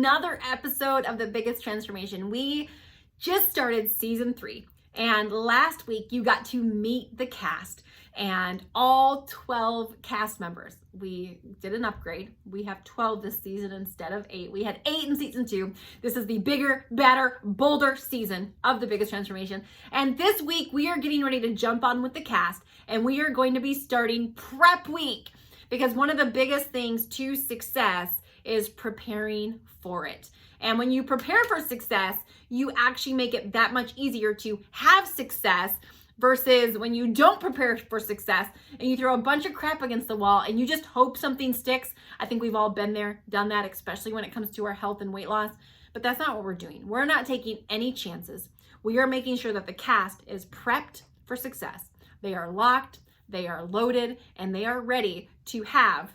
another episode of The Biggest Transformation. We just started season 3, and last week you got to meet the cast and all 12 cast members. We did an upgrade. We have 12 this season instead of 8. We had 8 in season 2. This is the bigger, better, bolder season of The Biggest Transformation. And this week we are getting ready to jump on with the cast, and we are going to be starting prep week, because one of the biggest things to success is preparing for it. And when you prepare for success, you actually make it that much easier to have success versus when you don't prepare for success and you throw a bunch of crap against the wall and you just hope something sticks. I think we've all been there, done that, especially when it comes to our health and weight loss. But that's not what we're doing. We're not taking any chances. We are making sure that the cast is prepped for success. They are locked, they are loaded, and they are ready to have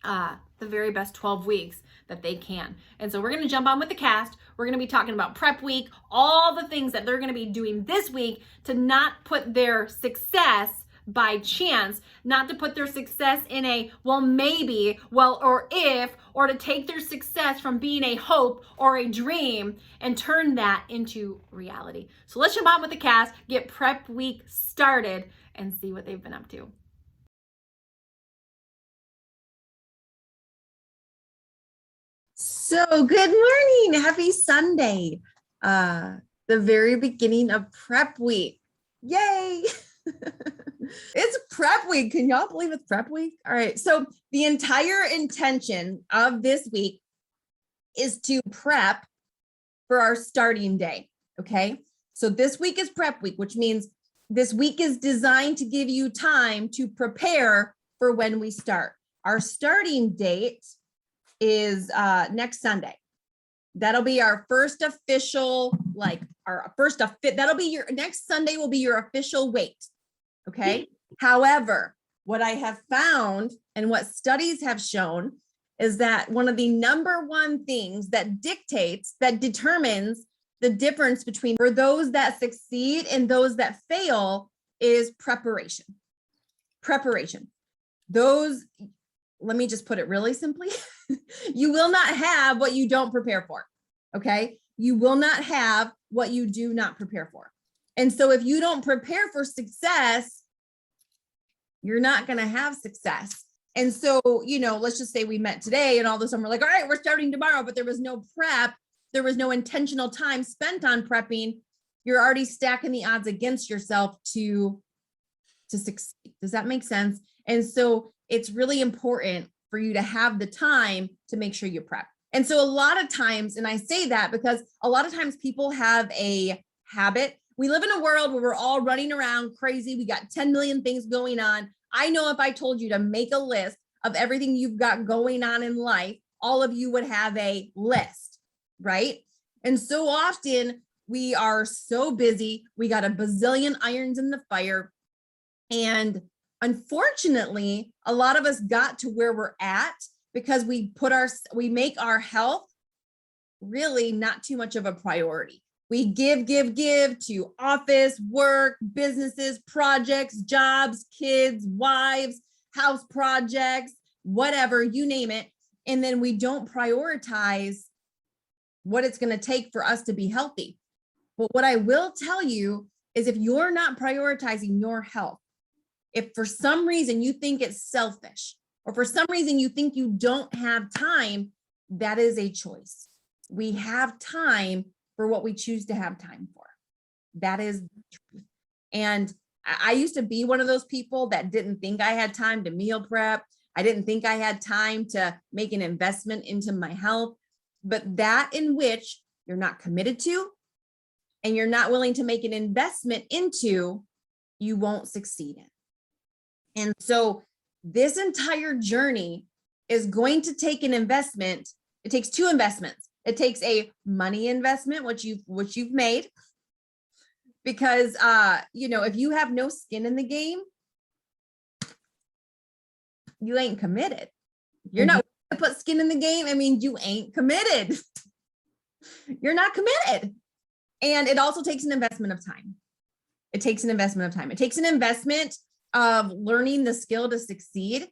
the very best 12 weeks that they can. And so we're going to jump on with the cast. We're going to be talking about prep week, all the things that they're going to be doing this week to not put their success by chance, not to put their success in a, well, maybe, well, or if, or to take their success from being a hope or a dream and turn that into reality. So let's jump on with the cast, get prep week started, and see what they've been up to. So good morning. Happy Sunday. The very beginning of prep week. Yay. It's prep week. Can y'all believe it's prep week? All right. So the entire intention of this week is to prep for our starting day. Okay. So this week is prep week, which means this week is designed to give you time to prepare for when we start. Our starting date is next Sunday. That'll be our first official, that'll be your next Sunday will be your official weight. Okay. However, what I have found and what studies have shown is that one of the number one things that determines the difference between for those that succeed and those that fail is preparation. Preparation. Let me just put it really simply. You will not have what you don't prepare for. Okay. You will not have what you do not prepare for. And so if you don't prepare for success, you're not going to have success. And so, let's just say we met today and all of a sudden we're like, all right, we're starting tomorrow, but there was no prep. There was no intentional time spent on prepping. You're already stacking the odds against yourself to succeed. Does that make sense? And so it's really important for you to have the time to make sure you prep. And so a lot of times, and I say that because a lot of times people have a habit. We live in a world where we're all running around crazy. We got 10 million things going on. I know if I told you to make a list of everything you've got going on in life, all of you would have a list, right? And so often we are so busy. We got a bazillion irons in the fire. And unfortunately, a lot of us got to where we're at because we make our health really not too much of a priority. We give to office, work, businesses, projects, jobs, kids, wives, house projects, whatever, you name it. And then we don't prioritize what it's going to take for us to be healthy. But what I will tell you is if you're not prioritizing your health, if for some reason you think it's selfish, or for some reason you think you don't have time, that is a choice. We have time for what we choose to have time for. That is the truth. And I used to be one of those people that didn't think I had time to meal prep. I didn't think I had time to make an investment into my health, but that in which you're not committed to and you're not willing to make an investment into, you won't succeed in. And so this entire journey is going to take an investment. It takes 2 investments. It takes a money investment, which you've made, because if you have no skin in the game, you ain't committed. You're not going to put skin in the game. I mean, you ain't committed. You're not committed. And it also takes an investment of time. It takes an investment of learning the skill to succeed.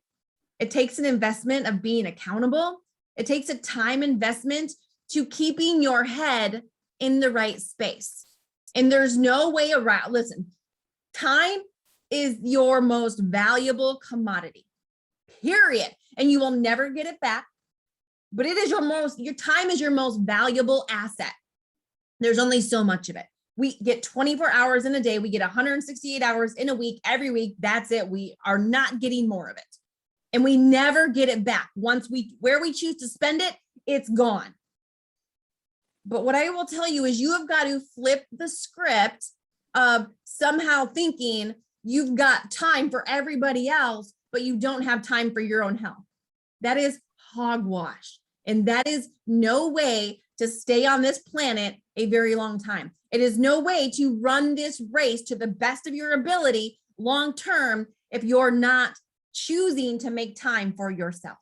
It takes an investment of being accountable. It takes a time investment to keeping your head in the right space. And there's no way around. Listen, time is your most valuable commodity, period. And you will never get it back, but it is your time is your most valuable asset. There's only so much of it. We get 24 hours in a day. We get 168 hours in a week, every week. That's it. We are not getting more of it. And we never get it back. Where we choose to spend it, it's gone. But what I will tell you is you have got to flip the script of somehow thinking you've got time for everybody else, but you don't have time for your own health. That is hogwash. And that is no way to stay on this planet a very long time. It is no way to run this race to the best of your ability long term if you're not choosing to make time for yourself.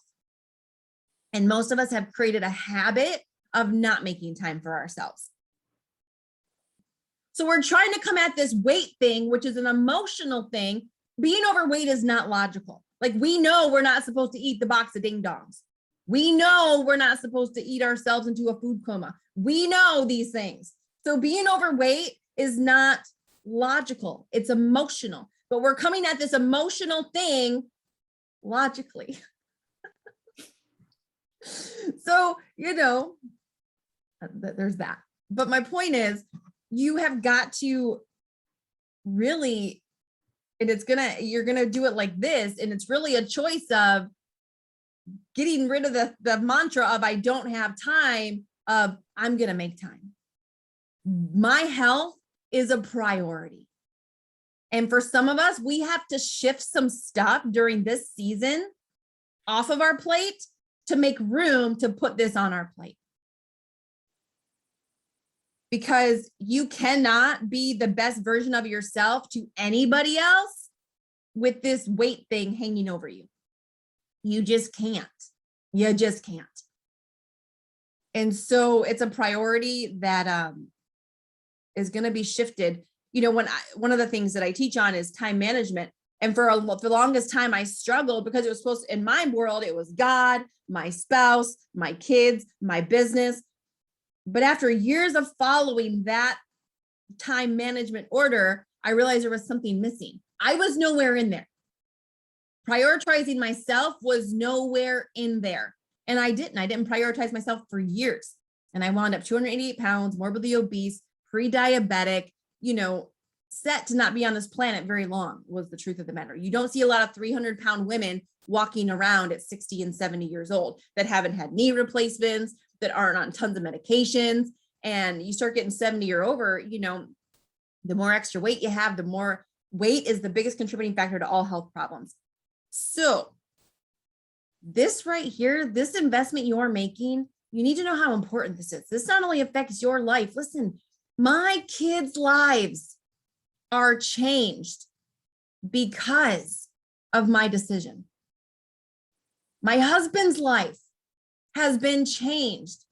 And most of us have created a habit of not making time for ourselves. So we're trying to come at this weight thing, which is an emotional thing. Being overweight is not logical. Like, we know we're not supposed to eat the box of ding dongs. We know we're not supposed to eat ourselves into a food coma. We know these things. So being overweight is not logical. It's emotional. But we're coming at this emotional thing logically. So, there's that. But my point is, you have got to really, and you're going to do it like this. And it's really a choice of getting rid of the mantra of I don't have time, of I'm going to make time. My health is a priority. And for some of us, we have to shift some stuff during this season off of our plate to make room to put this on our plate. Because you cannot be the best version of yourself to anybody else with this weight thing hanging over you. You just can't. You just can't. And so it's a priority that is going to be shifted. One of the things that I teach on is time management. And for the longest time, I struggled because it was supposed to, in my world, it was God, my spouse, my kids, my business. But after years of following that time management order, I realized there was something missing. I was nowhere in there. Prioritizing myself was nowhere in there. And I didn't prioritize myself for years. And I wound up 288 pounds, morbidly obese, pre-diabetic, set to not be on this planet very long, was the truth of the matter. You don't see a lot of 300-pound women walking around at 60 and 70 years old that haven't had knee replacements, that aren't on tons of medications. And you start getting 70 or over, the more extra weight you have, the more weight is the biggest contributing factor to all health problems. So this right here, this investment you're making, you need to know how important this is. This not only affects your life. Listen, my kids' lives are changed because of my decision. My husband's life has been changed.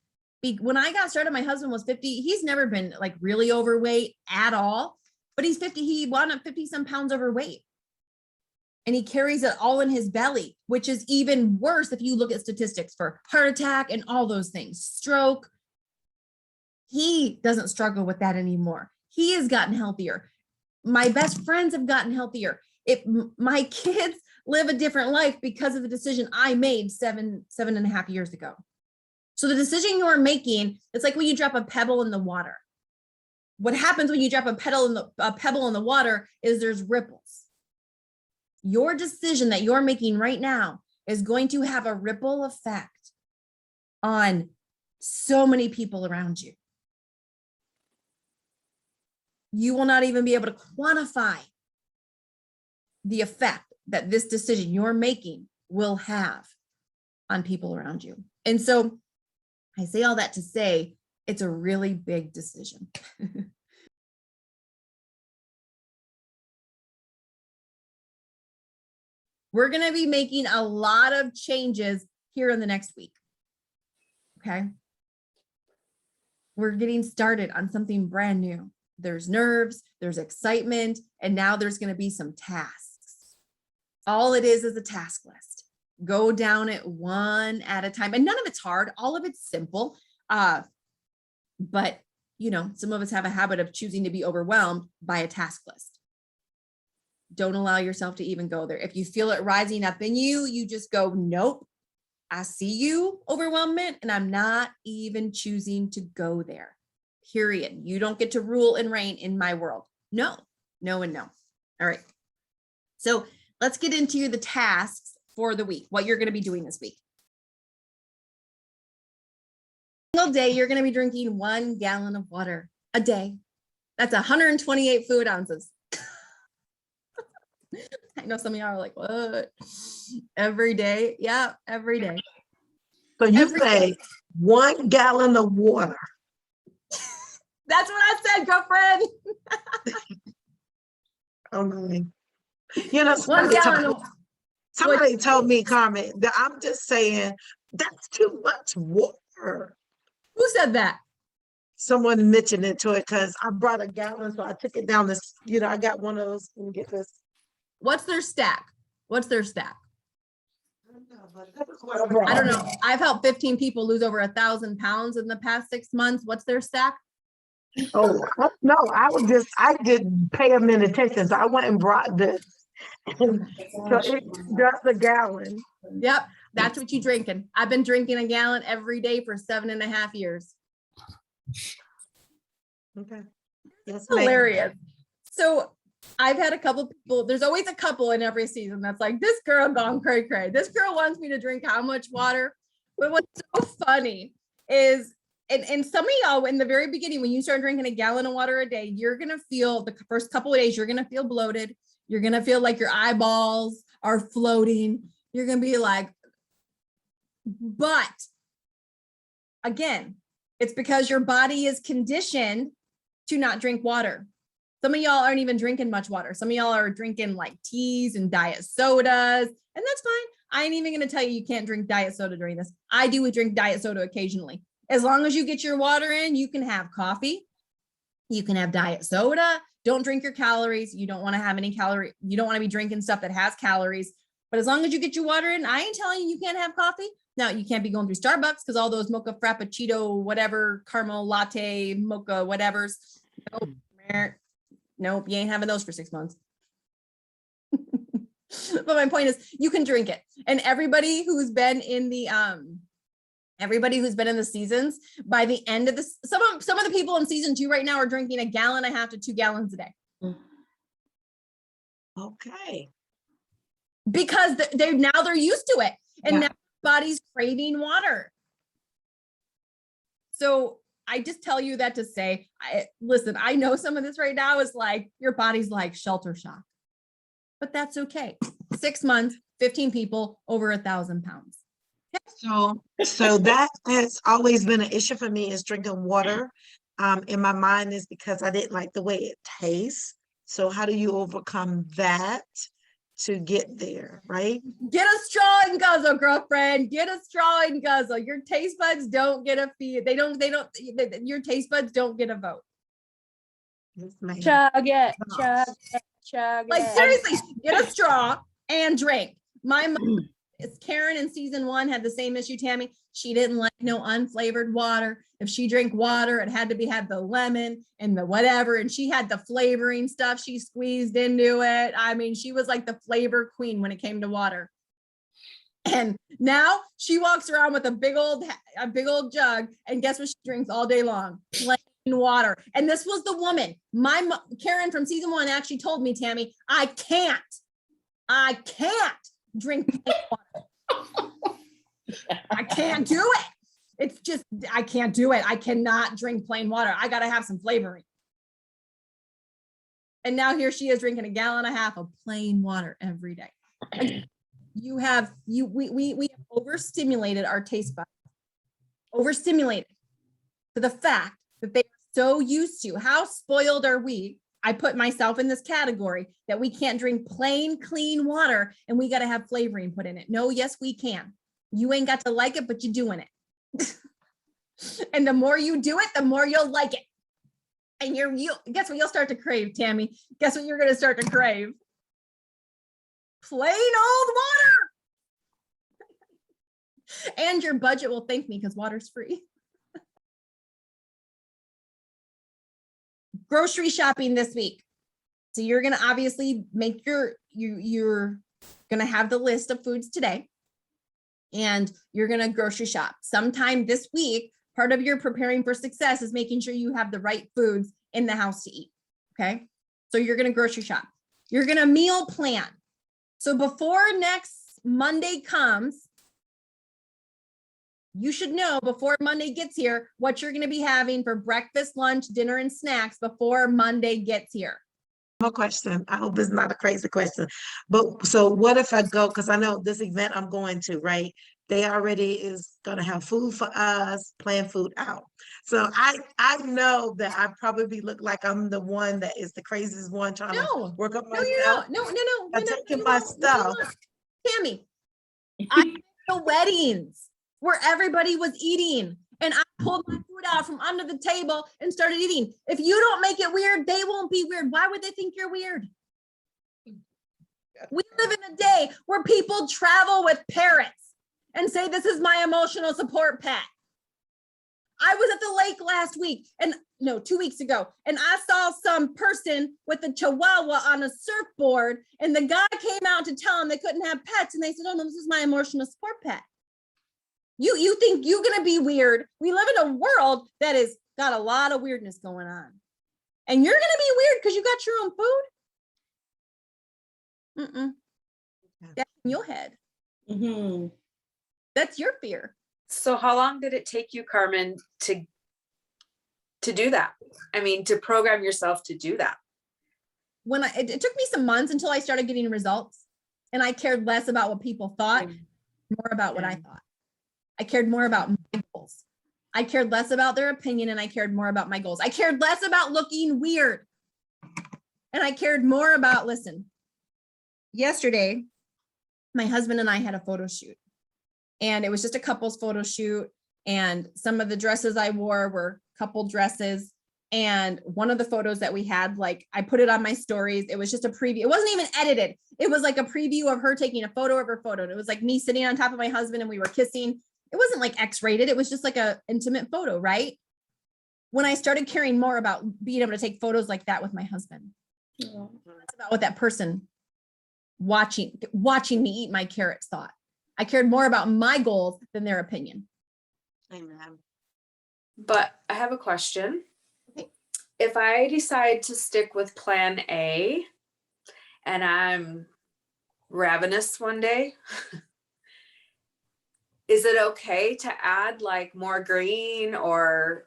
When I got started, my husband was 50. He's never been like really overweight at all, but he's 50. He wound up 50 some pounds overweight. And he carries it all in his belly, which is even worse if you look at statistics for heart attack and all those things, stroke. He doesn't struggle with that anymore. He has gotten healthier. My best friends have gotten healthier. My kids live a different life because of the decision I made 7.5 years ago. So the decision you're making, it's like when you drop a pebble in the water. What happens when you drop a pebble in the water is there's ripples. Your decision that you're making right now is going to have a ripple effect on so many people around you. You will not even be able to quantify the effect that this decision you're making will have on people around you. And so I say all that to say it's a really big decision. We're going to be making a lot of changes here in the next week. Okay. We're getting started on something brand new. There's nerves, there's excitement, and now there's going to be some tasks. All it is a task list. Go down it one at a time. And none of it's hard. All of it's simple. But some of us have a habit of choosing to be overwhelmed by a task list. Don't allow yourself to even go there. If you feel it rising up in you, you just go, nope, I see you, overwhelmment, and I'm not even choosing to go there. Period. You don't get to rule and reign in my world. No, no, and no. All right. So let's get into the tasks for the week, what you're going to be doing this week. Single day, you're going to be drinking 1 gallon of water a day. That's 128 fluid ounces. I know some of y'all are like, what? Every day? Yeah, every day. So you Every say day. 1 gallon of water. That's what I said, girlfriend. Okay. 1 gallon of somebody told me, Carmen, that I'm just saying that's too much water. Who said that? Someone mentioned it to it because I brought a gallon, so I took it down this, I got one of those and get this. What's their stack? What's their stack? I I don't know. I've helped 15 people lose over 1,000 pounds in the past 6 months. What's their stack? Oh, no, I didn't pay them any attention. So I went and brought this. So that's a gallon. Yep. That's what you drinking. I've been drinking a gallon every day for 7.5 years. Okay. Yes, Hilarious. So I've had a couple people, there's always a couple in every season that's like, this girl gone cray cray. This girl wants me to drink how much water? But what's so funny is, and some of y'all in the very beginning, when you start drinking a gallon of water a day, you're going to feel the first couple of days, you're going to feel bloated. You're going to feel like your eyeballs are floating. You're going to be like, but again, it's because your body is conditioned to not drink water. Some of y'all aren't even drinking much water. Some of y'all are drinking like teas and diet sodas, and that's fine. I ain't even going to tell you can't drink diet soda during this. I do drink diet soda occasionally. As long as you get your water in, you can have coffee. You can have diet soda. Don't drink your calories. You don't want to have any calorie. You don't want to be drinking stuff that has calories. But as long as you get your water in, I ain't telling you can't have coffee. Now, you can't be going through Starbucks because all those mocha frappuccino, whatever, caramel latte, mocha, whatevers. Nope, you ain't having those for 6 months. But my point is, you can drink it. And everybody who's been in the seasons, by the end of this, some of the people in season 2 right now are drinking 1.5 gallons to 2 gallons a day. Okay. Because they're used to it. And now body's craving water. So I just tell you that to say, listen, I know some of this right now is like, your body's like shelter shock, but that's okay. 6 months, 15 people, over 1,000 pounds. So that has always been an issue for me, is drinking water. In my mind is because I didn't like the way it tastes. So how do you overcome that to get there, right? Get a straw and guzzle, girlfriend. Get a straw and guzzle. Your taste buds don't get a fee. Your taste buds don't get a vote. Chug it, chug it, chug it. Like seriously, get a straw and drink. My mom, Karen in season 1 had the same issue, Tammy. She didn't like no unflavored water. If she drank water, it had to have the lemon and the whatever. And she had the flavoring stuff she squeezed into it. I mean, she was like the flavor queen when it came to water. And now she walks around with a big old jug. And guess what she drinks all day long? Plain water. And this was the woman. Karen from season 1 actually told me, Tammy, I can't drink plain water. I can't do it. It's just, I can't do it. I cannot drink plain water. I got to have some flavoring. And now here she is drinking 1.5 gallons of plain water every day. We have overstimulated our taste buds, overstimulated to the fact that they are so used to. How spoiled are we? I put myself in this category that we can't drink plain, clean water and we got to have flavoring put in it. No, yes, we can. You ain't got to like it, but you're doing it. And the more you do it, the more you'll like it. And guess what you'll start to crave, Tammy? Guess what you're going to start to crave? Plain old water. And your budget will thank me because water's free. Grocery shopping this week. So you're going to obviously make you're going to have the list of foods today, and you're going to grocery shop sometime this week. Part of your preparing for success is making sure you have the right foods in the house to eat. Okay. So you're going to grocery shop. You're going to meal plan. So before next Monday comes, you should know before Monday gets here what you're going to be having for breakfast, lunch, dinner, and snacks before Monday gets here. No question. I hope it's not a crazy question. But so what if I go, because I know this event I'm going to, right? They already is gonna have food for us, plan food out. So I know that I probably look like I'm the one that is the craziest one trying to No, work up no, you're myself. not. No, I'm taking my stuff. Tammy, I went to weddings where everybody was eating and I pulled my food out from under the table and started eating. If you don't make it weird, they won't be weird. Why would they think you're weird? We live in a day where people travel with parrots and say, this is my emotional support pet. I was at the lake last week and no, 2 weeks ago, and I saw some person with a chihuahua on a surfboard, and the guy came out to tell them they couldn't have pets, and they said, oh no, this is my emotional support pet. You think you're gonna be weird? We live in a world that is got a lot of weirdness going on, and you're gonna be weird because you got your own food. That's in your head. Mhm. That's your fear. So how long did it take you, Carmen, to do that? I mean, to program yourself to do that? When it took me some months until I started getting results, and I cared less about what people thought, more about what I thought. I cared more about my goals. I cared less about their opinion, and I cared more about my goals. I cared less about looking weird, and I cared more about, listen, yesterday, my husband and I had a photo shoot, and it was just a couple's photo shoot, and some of the dresses I wore were couple dresses. And one of the photos that we had, like, I put it on my stories. It was just a preview. It wasn't even edited. It was like a preview of her taking a photo of her photo. And it was like me sitting on top of my husband and we were kissing. It wasn't like X-rated. It was just like a intimate photo, right? When I started caring more about being able to take photos like that with my husband, that's about what that person watching me eat my carrots thought. I cared more about my goals than their opinion. Amen. But I have a question. Okay. If I decide to stick with plan A and I'm ravenous one day, is it okay to add like more green or?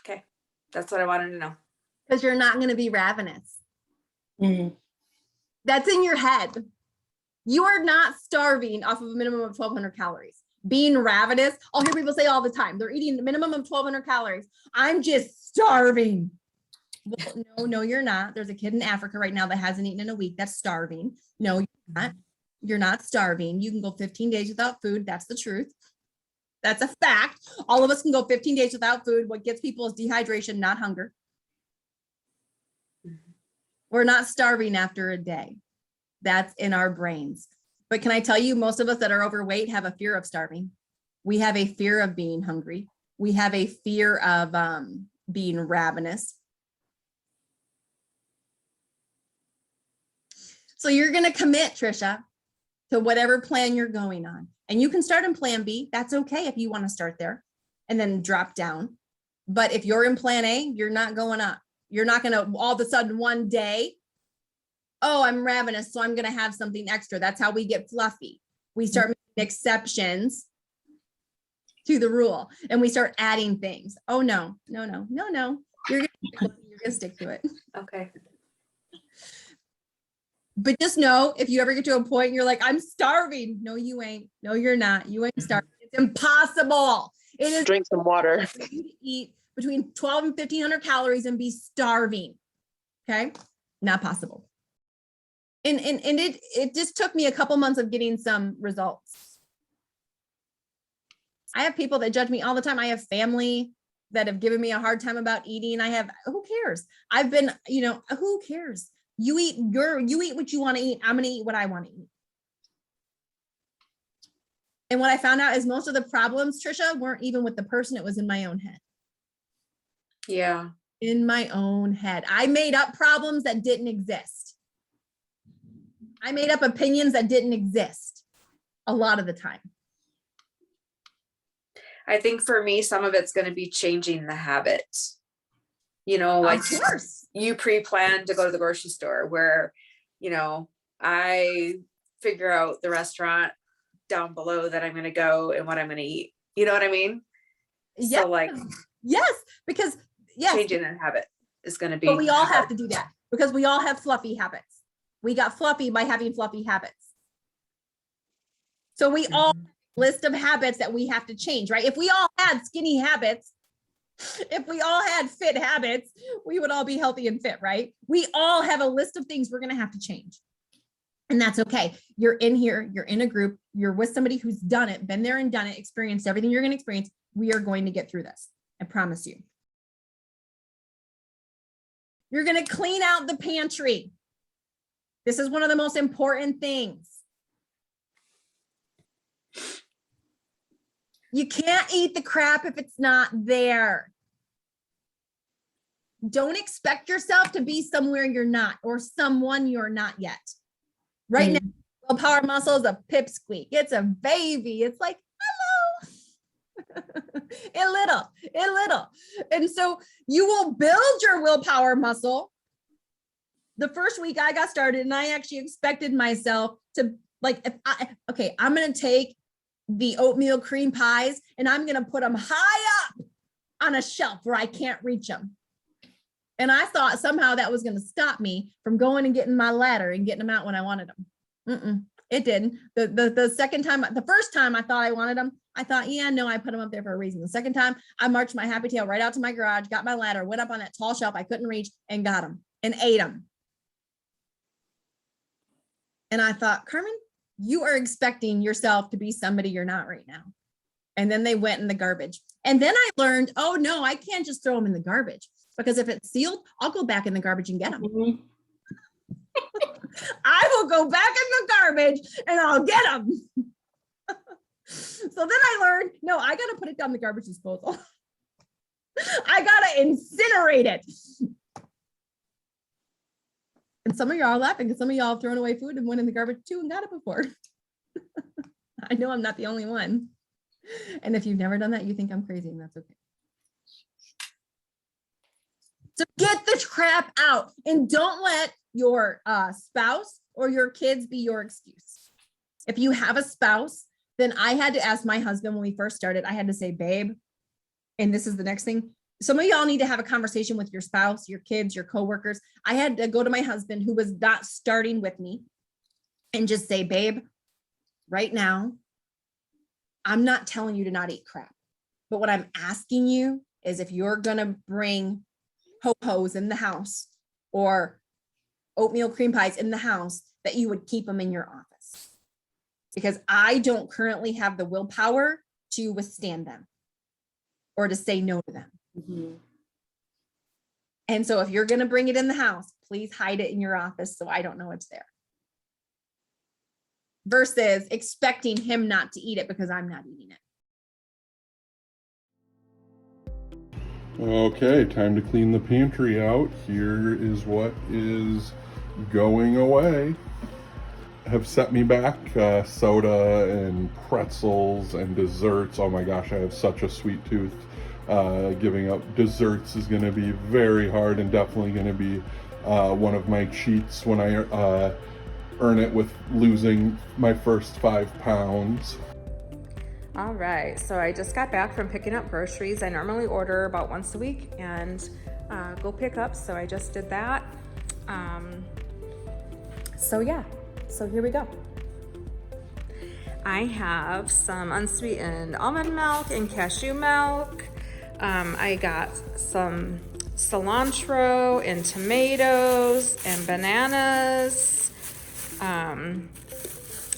Okay, that's what I wanted to know. Because you're not going to be ravenous. Mhm. That's in your head. You are not starving off of a minimum of 1,200 calories. Being ravenous, I'll hear people say all the time, they're eating the minimum of 1,200 calories. I'm just starving. Well, no, you're not. There's a kid in Africa right now that hasn't eaten in a week. That's starving. No, you're not. You're not starving. You can go 15 days without food. That's the truth. That's a fact. All of us can go 15 days without food. What gets people is dehydration, not hunger. We're not starving after a day. That's in our brains. But can I tell you, most of us that are overweight have a fear of starving. We have a fear of being hungry. We have a fear of being ravenous. So you're going to commit, Trisha, to whatever plan you're going on. And you can start in plan B. That's okay if you want to start there and then drop down. But if you're in plan A, you're not going up. You're not going to all of a sudden one day, oh, I'm ravenous, so I'm going to have something extra. That's how we get fluffy. We start making exceptions to the rule and we start adding things. Oh, no. You're going to stick to it. Okay. But just know, if you ever get to a point you're like, I'm starving. No, you ain't. No, you're not. You ain't starving. It's impossible. It is Drink some water. for you to eat between 12 and 1,500 calories and be starving. Okay? Not possible. And it just took me a couple months of getting some results. I have people that judge me all the time. I have family that have given me a hard time about eating. Who cares? I've been, who cares? You eat what you want to eat. I'm going to eat what I want to eat. And what I found out is most of the problems, Trisha, weren't even with the person. It was in my own head. Yeah. In my own head. I made up problems that didn't exist. I made up opinions that didn't exist a lot of the time. I think for me, some of it's going to be changing the habit. You know, like Of course. you pre-plan to go to the grocery store where, you know, I figure out the restaurant down below that I'm going to go and what I'm going to eat. You know what I mean? Yes. So like Yes, because yes, changing that habit is going to be. but we all have hard. to do that because we all have fluffy habits. We got fluffy by having fluffy habits. So we all have a list of habits that we have to change, right? If we all had skinny habits, if we all had fit habits, we would all be healthy and fit, right? We all have a list of things we're going to have to change. And that's okay. You're in here, you're in a group, you're with somebody who's done it, been there and done it, experienced everything you're going to experience. We are going to get through this. I promise you. You're going to clean out the pantry. This is one of the most important things. You can't eat the crap if it's not there. Don't expect yourself to be somewhere you're not or someone you're not yet. Right now, willpower muscle is a pipsqueak. It's a baby. It's like, hello. a little. And so you will build your willpower muscle. The first week I got started and I actually expected myself to like, I'm going to take the oatmeal cream pies and I'm going to put them high up on a shelf where I can't reach them. And I thought somehow that was going to stop me from going and getting my ladder and getting them out when I wanted them. It didn't. The second time, the first time I thought I wanted them, I thought, yeah, no, I put them up there for a reason. The second time I marched my happy tail right out to my garage, got my ladder, went up on that tall shelf I couldn't reach and got them and ate them. And I thought, Carmen, you are expecting yourself to be somebody you're not right now. And then they went in the garbage. And then I learned, oh no, I can't just throw them in the garbage because if it's sealed, I'll go back in the garbage and get them. I will go back in the garbage and I'll get them. So then I learned, no, I got to put it down the garbage disposal. I got to incinerate it. And some of y'all are laughing because some of y'all have thrown away food and went in the garbage too and got it before. I know I'm not the only one. And if you've never done that, you think I'm crazy and that's okay. So get the crap out and don't let your spouse or your kids be your excuse. If you have a spouse, then I had to ask my husband when we first started, I had to say, babe, and this is the next thing. Some of y'all need to have a conversation with your spouse, your kids, your coworkers. I had to go to my husband who was not starting with me and just say, babe, right now, I'm not telling you to not eat crap. But what I'm asking you is if you're going to bring ho-hos in the house or oatmeal cream pies in the house, that you would keep them in your office. Because I don't currently have the willpower to withstand them or to say no to them. Mm-hmm. And so if you're going to bring it in the house, please hide it in your office so I don't know it's there. Versus expecting him not to eat it because I'm not eating it. Okay, time to clean the pantry out. Here is what is going away. Have set me back soda and pretzels and desserts. Oh my gosh, I have such a sweet tooth. Giving up desserts is going to be very hard and definitely going to be one of my cheats when I earn it with losing my first 5 pounds. All right, so I just got back from picking up groceries. I normally order about once a week and go pick up, so I just did that. So yeah, so here we go. I have some unsweetened almond milk and cashew milk. I got some cilantro and tomatoes and bananas.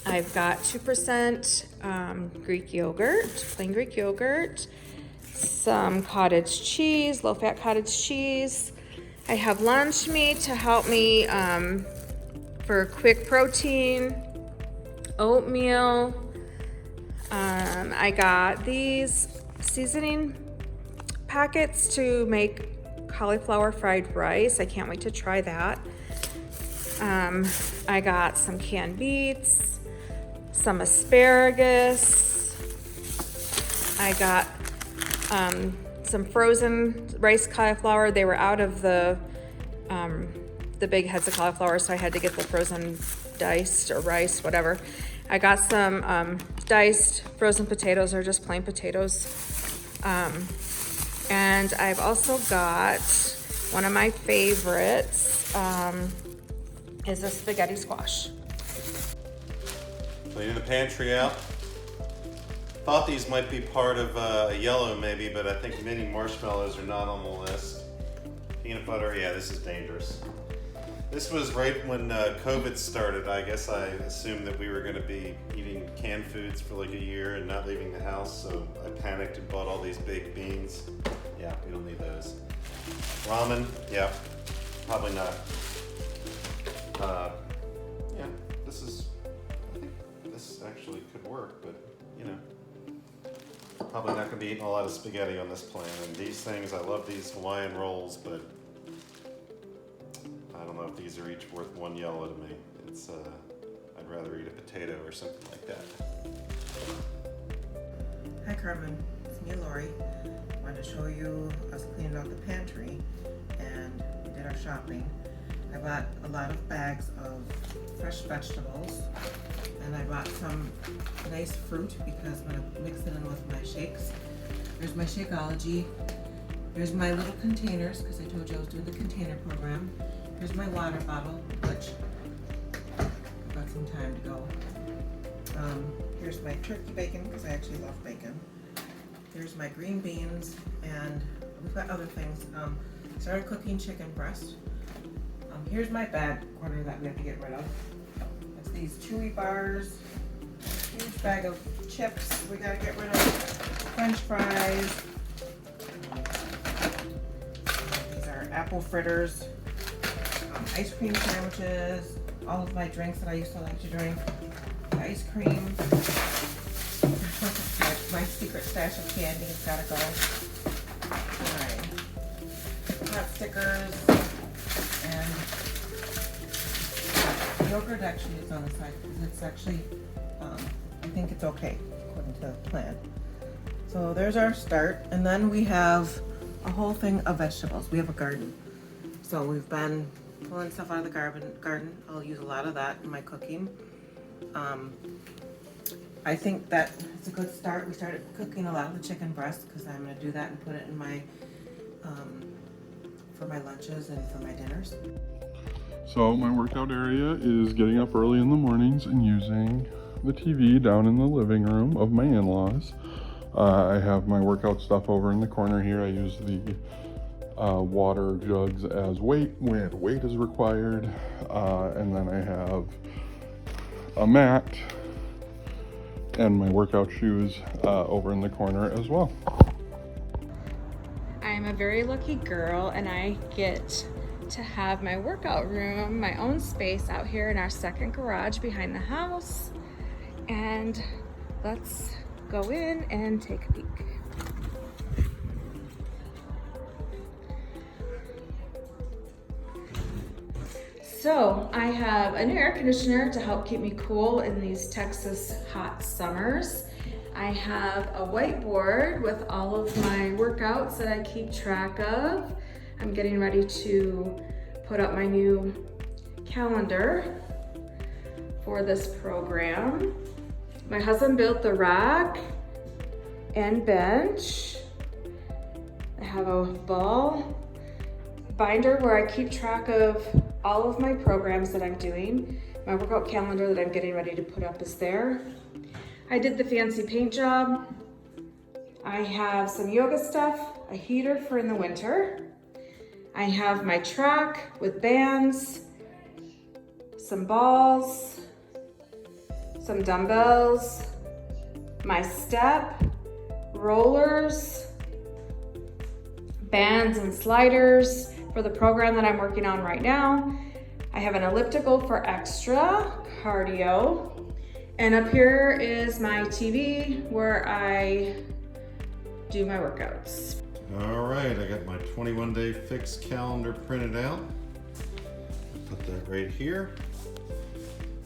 I've got 2% Greek yogurt, plain Greek yogurt, some cottage cheese, low-fat cottage cheese. I have lunch meat to help me for quick protein, oatmeal, I got these seasoning packets to make cauliflower fried rice. I can't wait to try that. I got some canned beets, some asparagus. I got some frozen rice cauliflower. They were out of the big heads of cauliflower, so I had to get the frozen diced or rice, whatever. I got some diced frozen potatoes or just plain potatoes. And I've also got one of my favorites is a spaghetti squash. Cleaning the pantry out. Thought these might be part of a yellow maybe, but I think mini marshmallows are not on the list. Peanut butter, yeah, this is dangerous. This was right when COVID started. I guess I assumed that we were going to be eating canned foods for like a year and not leaving the house, so I panicked and bought all these baked beans. Yeah, we don't need those. Ramen, yeah, probably not. Yeah, this is, I think this actually could work, but you know, probably not going to be eating a lot of spaghetti on this plan. And these things, I love these Hawaiian rolls, but I don't know if these are each worth one yellow to me. It's, I'd rather eat a potato or something like that. Hi Carmen, it's me Lori. Wanted to show you us cleaning out the pantry and we did our shopping. I bought a lot of bags of fresh vegetables and I bought some nice fruit because I'm going to mix it in with my shakes. There's my Shakeology. Here's my little containers because I told you I was doing the container program. Here's my water bottle, which I've got some time to go. Here's my turkey bacon because I actually love bacon. Here's my green beans, and we've got other things. Started cooking chicken breast. Here's my bad corner that we have to get rid of. It's these chewy bars. Huge bag of chips we gotta get rid of. French fries. These are apple fritters. Ice cream sandwiches. All of my drinks that I used to like to drink. Ice cream. My secret stash of candy has gotta go. Alright. Hot stickers. And yogurt actually is on the side because it's actually, I think it's okay according to the plan. So there's our start. And then we have a whole thing of vegetables. We have a garden. So we've been pulling stuff out of the garden. I'll use a lot of that in my cooking. I think that it's a good start. We started cooking a lot of the chicken breast because I'm going to do that and put it in my, for my lunches and for my dinners. So my workout area is getting up early in the mornings and using the TV down in the living room of my in-laws. I have my workout stuff over in the corner here. I use the water jugs as weight when weight is required. And then I have a mat and my workout shoes over in the corner as well. I'm a very lucky girl and I get to have my workout room, my own space out here in our second garage behind the house. And let's go in and take a peek. So I have a new air conditioner to help keep me cool in these Texas hot summers. I have a whiteboard with all of my workouts that I keep track of. I'm getting ready to put up my new calendar for this program. My husband built the rack and bench. I have a ball binder where I keep track of all of my programs that I'm doing. My workout calendar that I'm getting ready to put up is there. I did the fancy paint job. I have some yoga stuff, a heater for in the winter. I have my track with bands, some balls, some dumbbells, my step, rollers, bands and sliders for the program that I'm working on right now. I have an elliptical for extra cardio. And up here is my TV where I do my workouts. All right, I got my 21-day fix calendar printed out. Put that right here.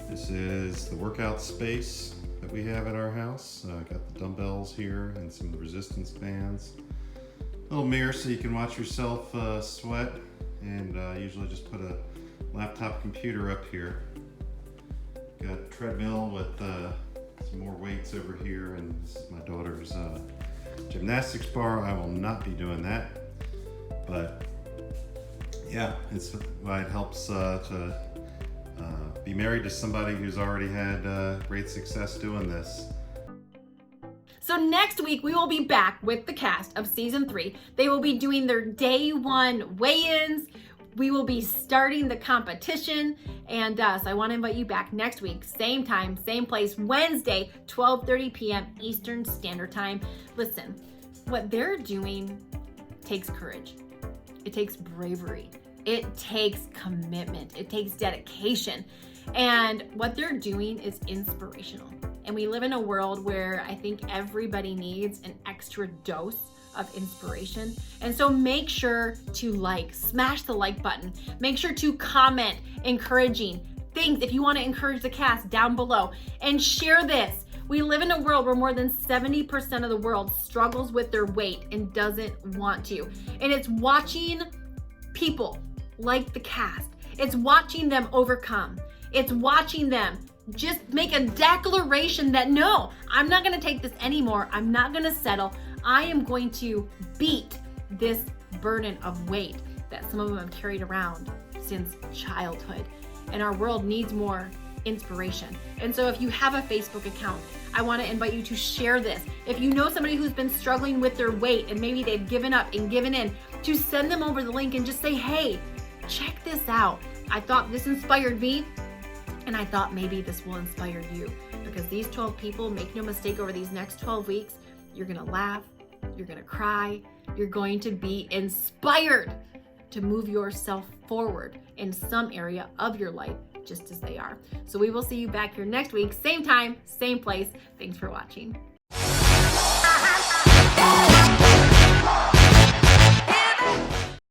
This is the workout space that we have at our house. I got the dumbbells here and some of the resistance bands. Little mirror so you can watch yourself sweat, and usually just put a laptop computer up here. Got a treadmill with some more weights over here, and this is my daughter's gymnastics bar. I will not be doing that, but yeah, it helps to be married to somebody who's already had great success doing this. So next week, we will be back with the cast of season 3. They will be doing their day 1 weigh-ins. We will be starting the competition. And so I want to invite you back next week, same time, same place, Wednesday, 12:30 p.m. Eastern Standard Time. Listen, what they're doing takes courage. It takes bravery. It takes commitment. It takes dedication. And what they're doing is inspirational. And we live in a world where I think everybody needs an extra dose of inspiration. And so make sure to smash the like button. Make sure to comment encouraging things if you want to encourage the cast down below, and share this. We live in a world where more than 70% of the world struggles with their weight and doesn't want to. And it's watching people like the cast. It's watching them overcome. It's watching them just make a declaration that no, I'm not going to take this anymore. I'm not going to settle. I am going to beat this burden of weight that some of them have carried around since childhood. And our world needs more inspiration. And so if you have a Facebook account, I want to invite you to share this. If you know somebody who's been struggling with their weight and maybe they've given up and given in, to send them over the link and just say, hey, check this out. I thought this inspired me, and I thought maybe this will inspire you, because these 12 people, make no mistake, over these next 12 weeks, you're gonna laugh, you're gonna cry, you're going to be inspired to move yourself forward in some area of your life, just as they are. So we will see you back here next week, same time, same place. Thanks for watching.